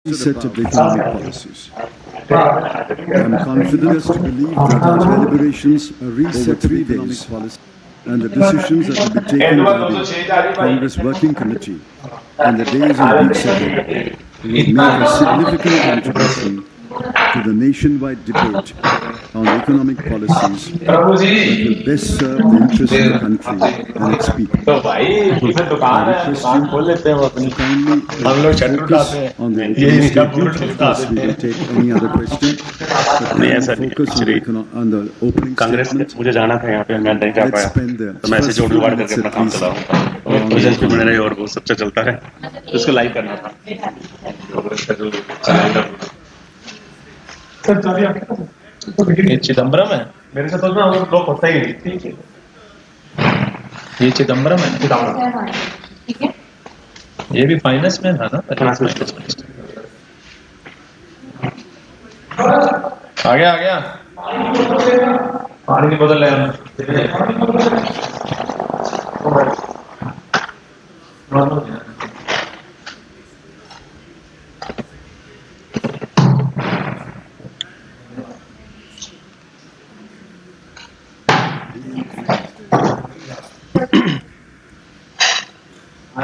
set of economic policies. I am confident to believe that our deliberations reset 3 days and the decisions that will be taken by the Congress Working Committee and the days and weeks ahead will make a significant contribution to the nationwide debate on economic policies that will best serve the interests of the country and its people. I request you to kindly focus on the opening statement. Of course, we will take any other question, but kindly focus on the opening statement. मुझे जाना था यहाँ पे, मैं नहीं जा पाया, तो मैं ऐसे जोड़ जुगाड़ करके अपना काम चला रहा हूँ। प्रेजेंस भी बने रहे और वो सब चलता रहे, तो उसको लाइव करना था। ये चिदम्बरम है, मेरे से तो ना वो ब्लॉक होता ही नहीं। ठीक है, ये चिदम्बरम है। ठीक है, ये भी फाइनेंस में था ना। आ गया पानी की बोतल ले आना।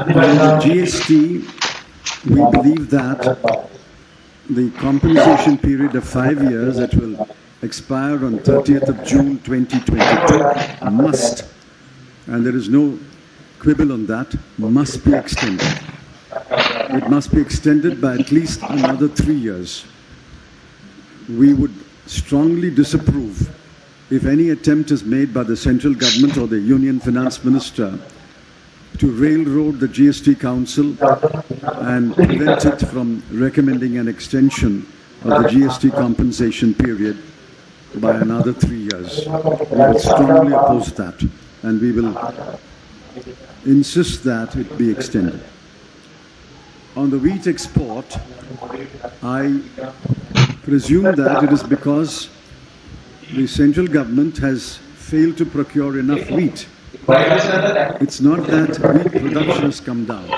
On the GST, we believe that the compensation period of 5 years that will expire on 30th of June 2022 must, and there is no quibble on that, must be extended. It must be extended by at least another 3 years. We would strongly disapprove if any attempt is made by the central government or the Union Finance Minister to railroad the GST Council and prevent it from recommending an extension of the GST compensation period by another 3 years. We will strongly oppose that, and we will insist that it be extended. On the wheat export, I presume that it is because the central government has failed to procure enough wheat. It's not that wheat production has come down.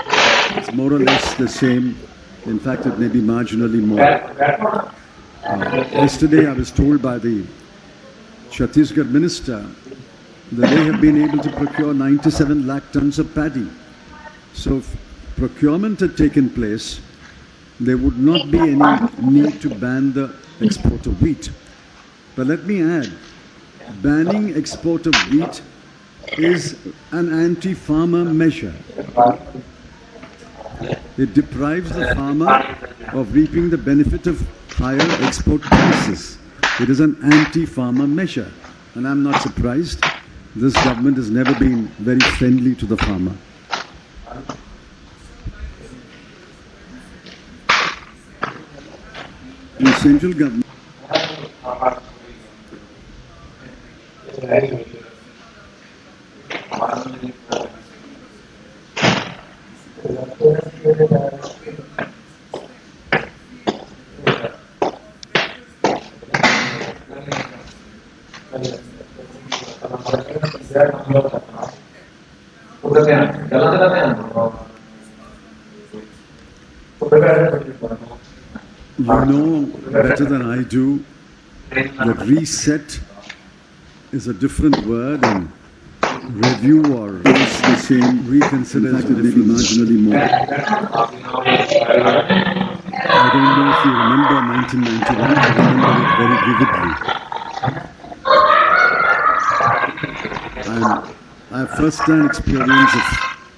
It's more or less the same. In fact, it may be marginally more. Yesterday, I was told by the Chhattisgarh minister that they have been able to procure 97 lakh tons of paddy. So if procurement had taken place, there would not be any need to ban the export of wheat. But let me add, banning export of wheat is an anti-farmer measure. It deprives the farmer of reaping the benefit of higher export prices. It is an anti-farmer measure. And I'm not surprised. This government has never been very friendly to the farmer. The central government you know better than I do that reset is a different word and review or is the same, reconsider is maybe marginally more. I don't know if you remember 1991, I remember it very vividly. And I have first-hand experience of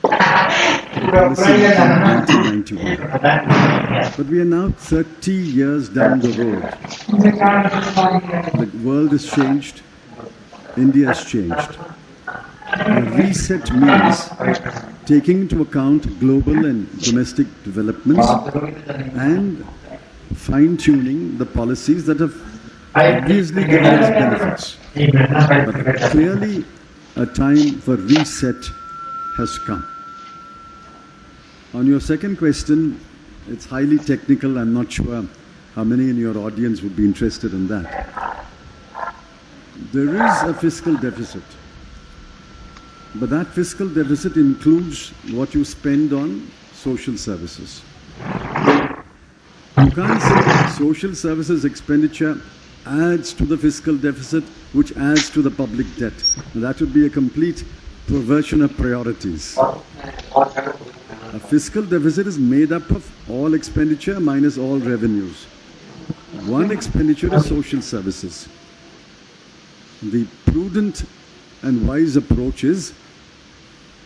the policy in 1991. But we are now 30 years down the road. The world has changed. India has changed. A reset means taking into account global and domestic developments and fine-tuning the policies that have obviously given us benefits. But clearly, a time for reset has come. On your second question, it's highly technical. I'm not sure how many in your audience would be interested in that. There is a fiscal deficit. But that fiscal deficit includes what you spend on social services. You can't say social services expenditure adds to the fiscal deficit, which adds to the public debt. And that would be a complete perversion of priorities. A fiscal deficit is made up of all expenditure minus all revenues. One expenditure is social services. The prudent and wise approach is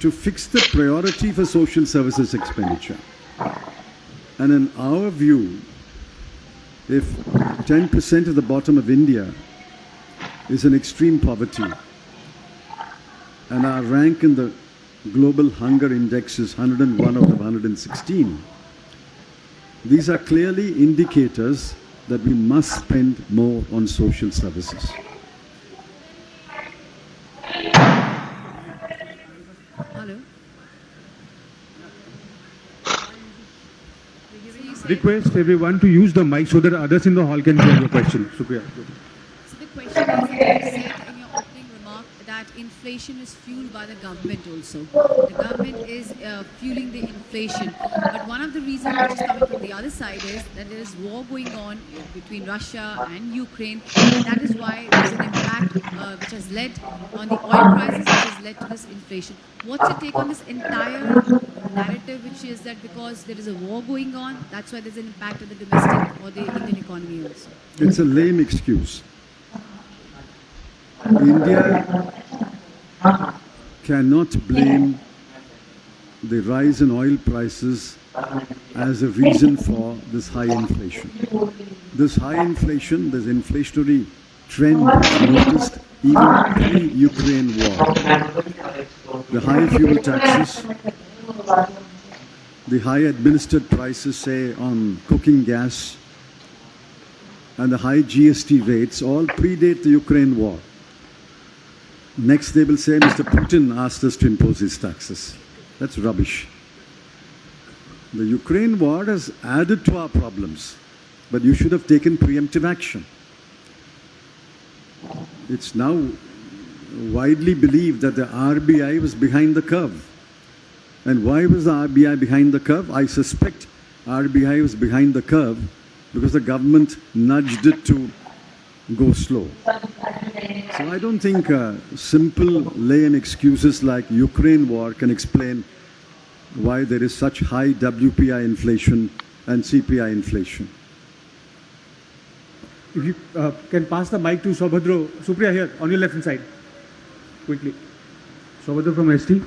to fix the priority for social services expenditure. And in our view, if 10% of the bottom of India is in extreme poverty, and our rank in the global hunger index is 101 out of 116, these are clearly indicators that we must spend more on social services. Hello. Request everyone to use the mic so that others in the hall can hear your question. Supriya. So the question is, you said in your opening remark that inflation is fueled by the government also. The government is fueling the inflation. But one of the reasons which is coming from the other side is that there is war going on between Russia and Ukraine. And that is why there is an impact which has led on the oil prices, which has led to this inflation. What's your take on this entire narrative, which is that because there is a war going on, that's why there's an impact on the domestic or the Indian economy also? It's a lame excuse. India cannot blame the rise in oil prices as a reason for this high inflation. This high inflation, this inflationary trend is noticed even pre-Ukraine war. The high fuel taxes, the high administered prices, say, on cooking gas, and the high GST rates all predate the Ukraine war. Next, they will say, Mr. Putin asked us to impose his taxes. That's rubbish. The Ukraine war has added to our problems, but you should have taken preemptive action. It's now widely believed that the RBI was behind the curve. And why was the RBI behind the curve? I suspect RBI was behind the curve because the government nudged it to go slow. So I don't think simple lame excuses like Ukraine war can explain why there is such high WPI inflation and CPI inflation. If you can pass the mic to Saubhadra. Supriya, here, on your left hand side. Quickly. Saubhadra from ST.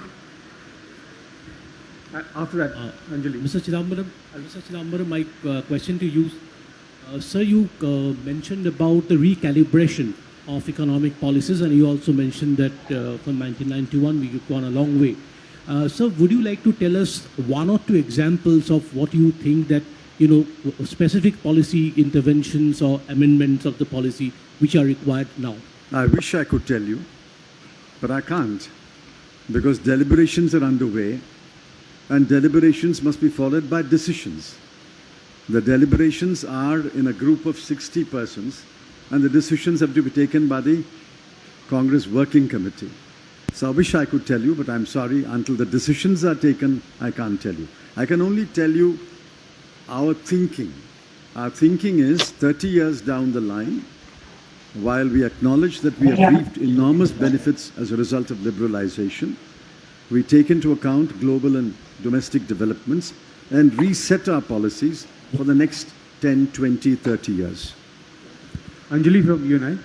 After that, Anjali. Mr. Chidambaram, my question to you. Sir, you mentioned about the recalibration of economic policies, and you also mentioned that from 1991 we've gone a long way. Sir, would you like to tell us one or two examples of what you think that, specific policy interventions or amendments of the policy which are required now? I wish I could tell you, but I can't, because deliberations are underway, and deliberations must be followed by decisions. The deliberations are in a group of 60 persons, and the decisions have to be taken by the Congress Working Committee. So I wish I could tell you, but I'm sorry, until the decisions are taken, I can't tell you. I can only tell you our thinking. Our thinking is 30 years down the line, while we acknowledge that we have reaped enormous benefits as a result of liberalization, we take into account global and domestic developments and reset our policies for the next 10, 20, 30 years. Anjali from UNI.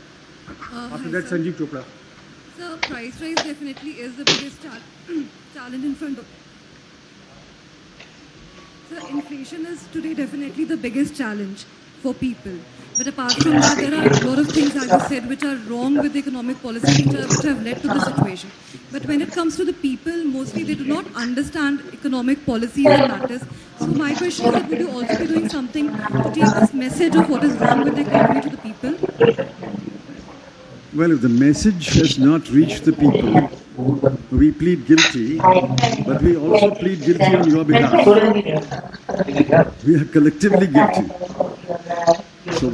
After Hi, that, sir. Sanjeev Chopra. So price rise definitely is the biggest challenge in front of. So inflation is today definitely the biggest challenge for people. But apart from that, there are a lot of things, as you said, which are wrong with the economic policy, which have led to the situation. But when it comes to the people, mostly they do not understand economic policies and matters. So my question is that would you also be doing something to take this message of what is wrong with the economy to the people? Well, if the message has not reached the people, we plead guilty, but we also plead guilty on your behalf. We are collectively guilty. So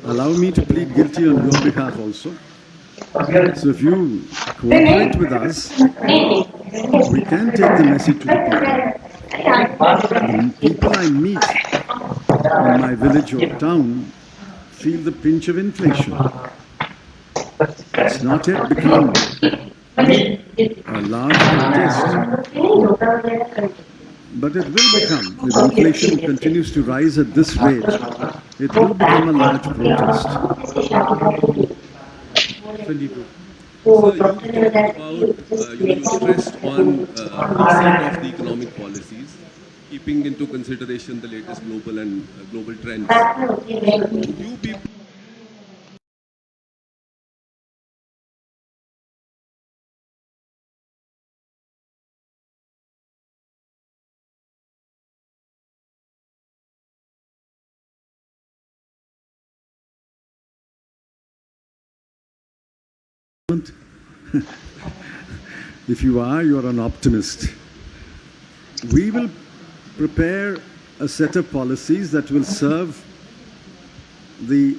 allow me to plead guilty on your behalf also. So if you cooperate with us, we can take the message to the people. The people I meet in my village or town feel the pinch of inflation. It's not yet become a large protest, but it will become. If inflation continues to rise at this rate, it will become a large protest. So you talked about, you stressed on reset of the economic policies, keeping into consideration the latest global and global trends. Would you be If you are, you're an optimist. We will prepare a set of policies that will serve the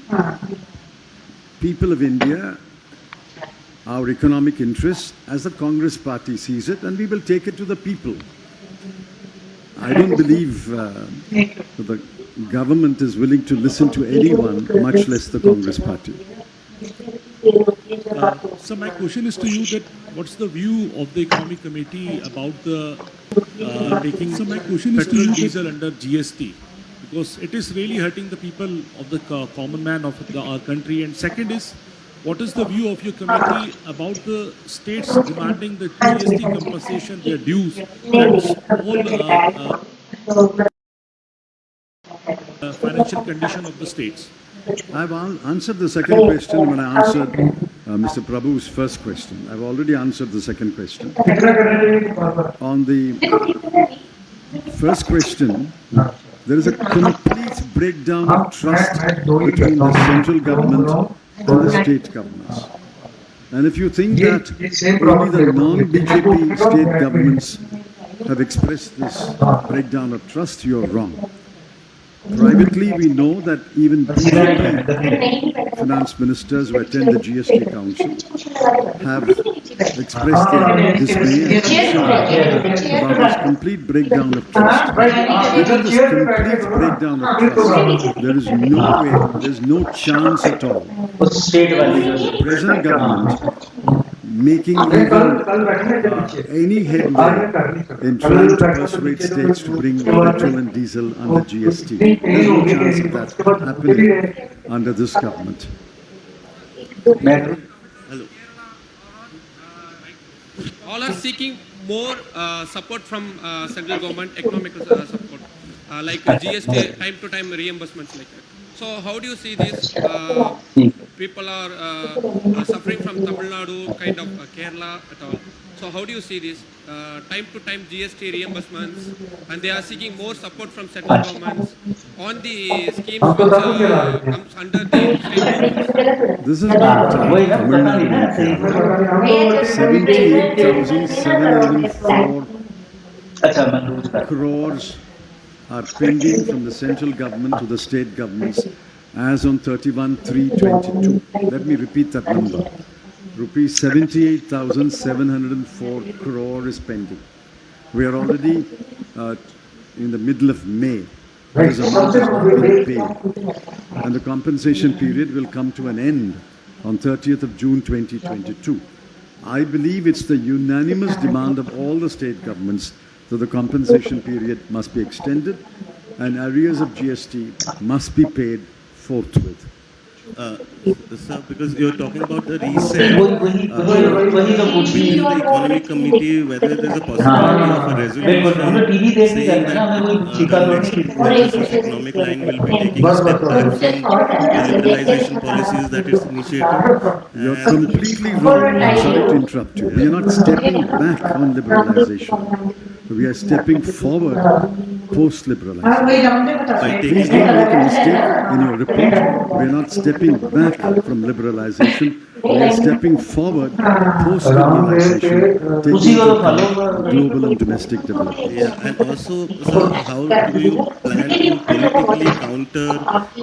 people of India, our economic interests, as the Congress party sees it, and we will take it to the people. I don't believe the government is willing to listen to anyone, much less the Congress party. So my question is to you that what's the view of the economic committee about the taking petrol diesel under GST, because it is really hurting the people of the common man of our country. And second is, what is the view of your committee about the states demanding the GST compensation, their dues, and all financial condition of the states? I've answered the second question when I answered Mr. Prabhu's first question. I've already answered the second question. On the first question, there is a complete breakdown of trust between the central government and the state governments. And if you think that only the non-BJP state governments have expressed this breakdown of trust, you're wrong. Privately, we know that even BJP finance ministers who attend the GST Council have expressed their dismay and concern about this complete breakdown of trust. Within this complete breakdown of trust, there is no way, there is no chance at all of the present government making even any headway in trying to persuade states to bring petrol and diesel under GST. There is no chance of that happening under this government. Hello. All are seeking more support from central government, economical support, like GST, time-to-time reimbursements like that. So how do you see this? People are suffering from Tamil Nadu, kind of Kerala at all. So how do you see this? Time-to-time GST reimbursements, and they are seeking more support from central governments on the schemes which comes under the state governments. This is not Tamil Nadu and Kerala. 78,704 crores are pending from the central government to the state governments as on 31/3/22. Let me repeat that number. Rupees 78,704 crore is pending. We are already in the middle of May. This amount has not been paid. And the compensation period will come to an end on 30th of June 2022. I believe it's the unanimous demand of all the state governments that the compensation period must be extended and arrears of GST must be paid forthwith. Sir, because you're talking about the reset within the economic committee, whether there's a possibility of a resolution saying that the next economic line will be taking a step back from the liberalization policies that it's initiated. You're completely wrong. I'm sorry to interrupt you. We are not stepping back on liberalization. We are stepping forward post-liberalization. Please don't make a mistake in your report. We are not stepping back from liberalization. We are stepping forward post-liberalization, taking into account global and domestic development. Yeah, and also, sir, how do you plan to politically counter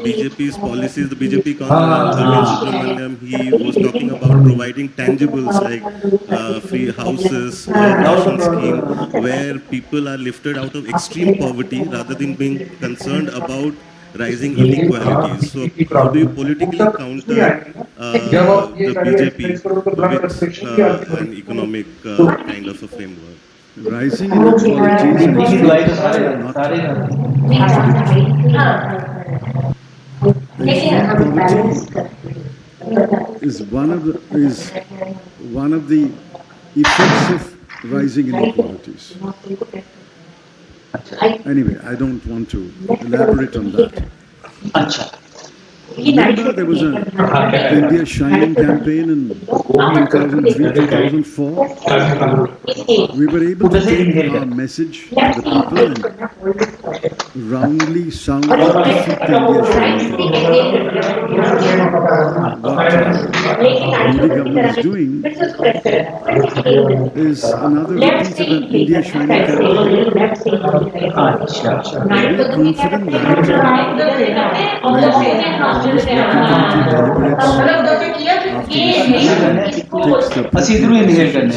BJP's policies? The BJP Arvind Subramaniam, he was talking about providing tangibles like free houses, ration scheme, where people are lifted out of extreme poverty rather than being concerned about rising inequalities. So how do you politically counter the BJP with an economic kind of a framework? Rising inequalities and extreme poverty are not extreme poverty is one of the effects of rising inequalities. Anyway, I don't want to elaborate on that. Remember, there was an India Shining campaign in 2003-2004. We were able to take our message to the people and roundly soundly defeat the India Shining campaign. What the government is doing is another repeat of an India Shining campaign. We are confident that when the Congress Working Committee deliberates after the session takes the appropriate decisions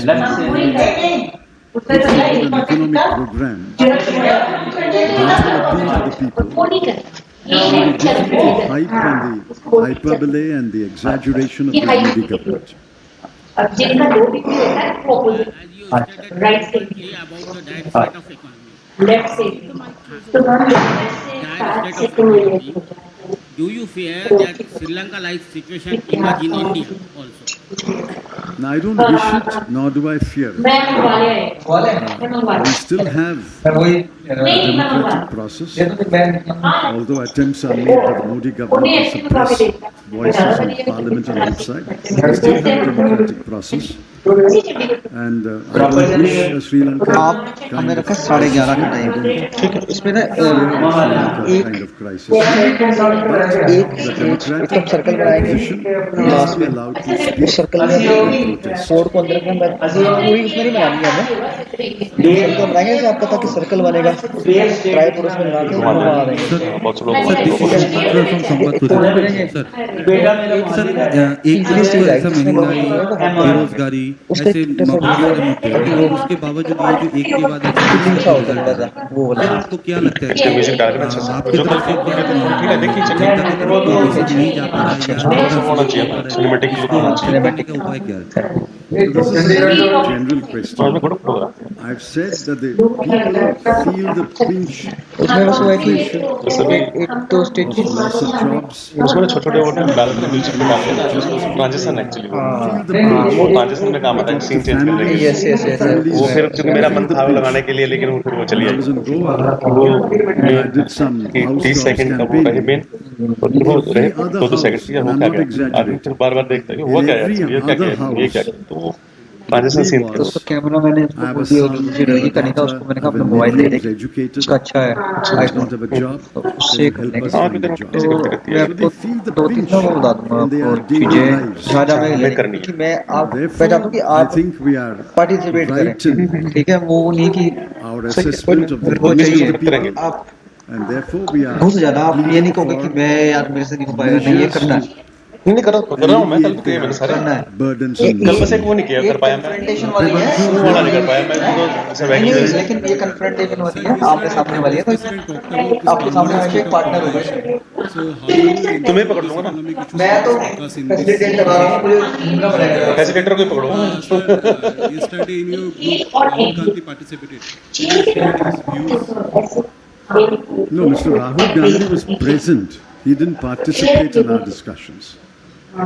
an economic program that will appeal to the people, we will defeat the hype and the hyperbole and the exaggeration of the Modi government. As you stated clearly about the dire state of economy. Dire state of economy. Do you fear that Sri Lanka-like situation emerge in India also? Now, I don't wish it, nor do I fear it. We still have a democratic process, although attempts are made by the Modi government to suppress voices in parliament and outside. We still have a democratic process. And I don't wish Sri Lanka kind of crisis. But the democratic opposition must be allowed to speak and protest. बेरोजगारी ऐसे उसके बावजूद ये जो एक के बाद आपको क्या लगता है आपकी तरफ से नहीं जा पा रहा है उपाय क्या है? This is a general question. I've said that the people feel the pinch of loss of jobs. Transition actually transition में काम आता है सीन चेंज करने के लिए वो फिर क्योंकि मेरा मन था लगाने के लिए लेकिन वो फिर वो चली आई वो 30 सेकंड का वो रहे मेन रहे 2 सेकंड की वो क्या गया आदमी फिर बार बार देखता है कि हुआ क्या है ये क्या तो वो ट्रांजिशन सीन था तो कैमरा मैंने उसको दिया और मुझे लगी करने का उसको मैंने कहा अपना मोबाइल दे दे उसका अच्छा है उससे करने का मैं आपको 2-3 वो बता दूंगा आपको चीजें जहाँ जहाँ मैं करनी कि मैं आप मैं चाहता हूँ कि आप पार्टिसिपेट करें ठीक है वो नहीं कि वो चाहिए आप बहुत ज्यादा आप ये नहीं कहोगे कि मैं यार मेरे से नहीं हो पाएगा नहीं ये करना है नहीं कर रहा हूँ मैं कल तो किए मैंने सारे कल बस एक वो नहीं किया कर पाया मैं वो वाला नहीं कर पाया मैं लेकिन ये कन्फ्रंटेशन वाली है आपके सामने वाली है तो आपके सामने हमेशा एक पार्टनर होगा तुम्हें पकड़ लूंगा ना मैं तो फैसिलिटेट लगा रहा हूँ मुझे घूमना पड़ेगा फैसिलिटेटर को ही पकड़ो Yesterday in your group, Rahul Gandhi participated. No, Mr. Rahul Gandhi was present. He didn't participate in our discussions. The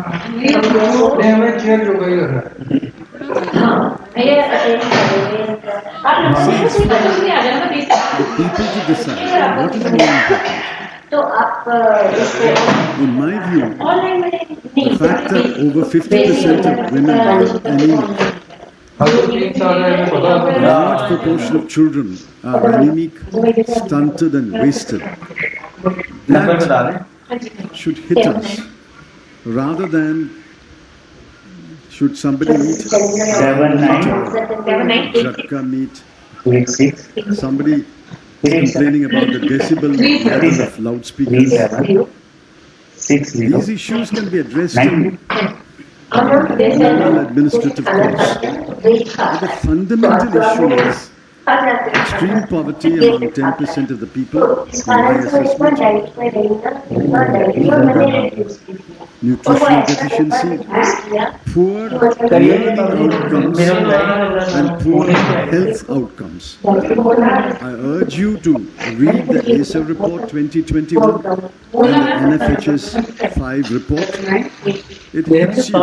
people to decide what is more important. In my view, the fact that over 50% of women are anemic, a large proportion of children are anemic, stunted and wasted, that should hit us rather than should somebody meet Jhatka meet somebody complaining about the decibel level of loudspeakers. These issues can be addressed in normal administrative course. But the fundamental issue is Extreme poverty among 10% of the people, in my assessment. Nutritional deficiency, poor learning outcomes, and poor health outcomes. I urge you to read the ASA report 2021 and the NFHS 5 report. It hits you.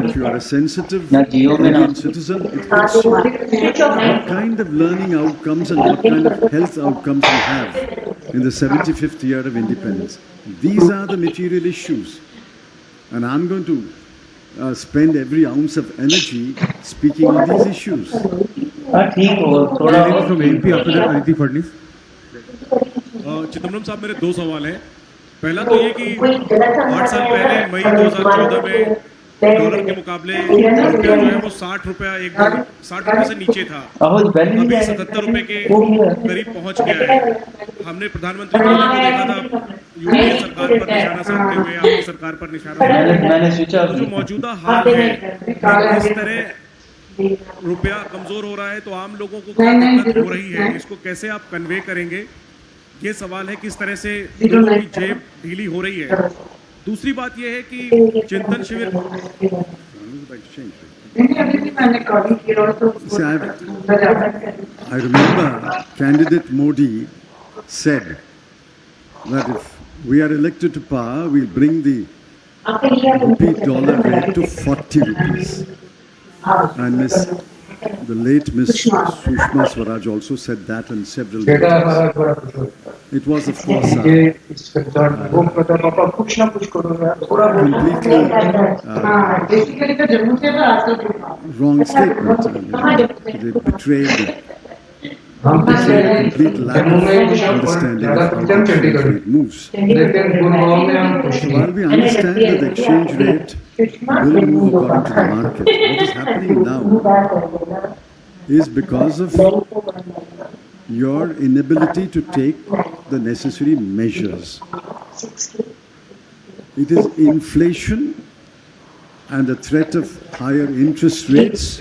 If you are a sensitive Indian citizen, it hits you. What kind of learning outcomes and what kind of health outcomes we have in the 75th year of independence. These are the material issues. And I'm going to spend every ounce of energy speaking on these issues. From MP after that, Aditi Fadnis. Chidambaram साहब मेरे दो सवाल हैं पहला तो ये कि 8 साल पहले मई 2014 में डॉलर के मुकाबले रुपया जो है वो 60 रुपया 60 रुपये से नीचे था अभी 77 रुपये के करीब पहुंच गया है हमने प्रधानमंत्री मोदी को देखा था यूपीए सरकार पर निशाना साधते हुए आपकी सरकार पर निशाना जो मौजूदा हाल है इस तरह रुपया कमजोर हो रहा है तो आम लोगों को क्या दिक्कत हो रही है इसको कैसे आप कन्वे करेंगे ये सवाल है किस तरह से लोगों की जेब ढीली हो रही है दूसरी बात यह है कि चिंतन शिविर I remember candidate Modi said that if we are elected to power, we'll bring the rupee dollar rate to 40 rupees. And the late Miss Sushma Swaraj also said that in several meetings. It was, of course, completely wrong statement. They betrayed a complete lack of understanding of how the exchange rate moves. While we understand that the exchange rate will move according to the market, what is happening now is because of your inability to take the necessary measures. It is inflation and the threat of higher interest rates